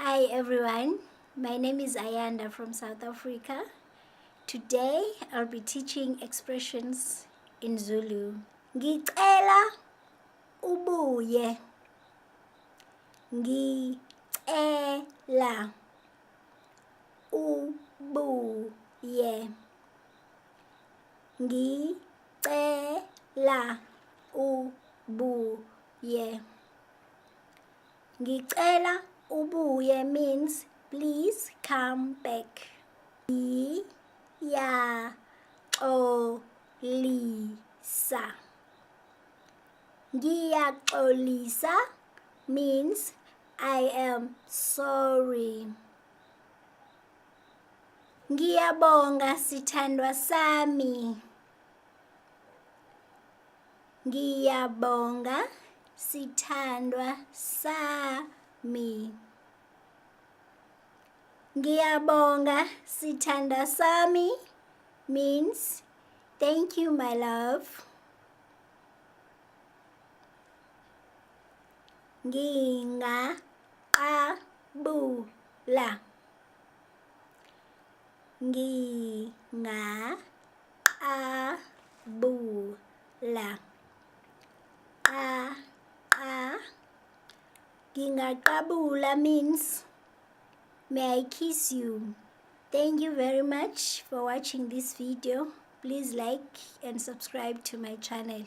Hi everyone, my name is Ayanda from South Africa. Today I'll be teaching expressions in Zulu. Ngicela ubuye. Ngicela ubuye. Ngicela ubuye. Ngicela ubuye means please come back. Ngiyaxolisa. Ngiyaxolisa means I am sorry. Ngiyabonga sithandwa sami. Ngiyabonga sithandwa sami. Ngiyabonga sithandwa sami means thank you my love. Ngingaqabula. Ngingaqabula. Ngingaqabula means may I kiss you. Thank you very much for watching this video. Please like and subscribe to my channel.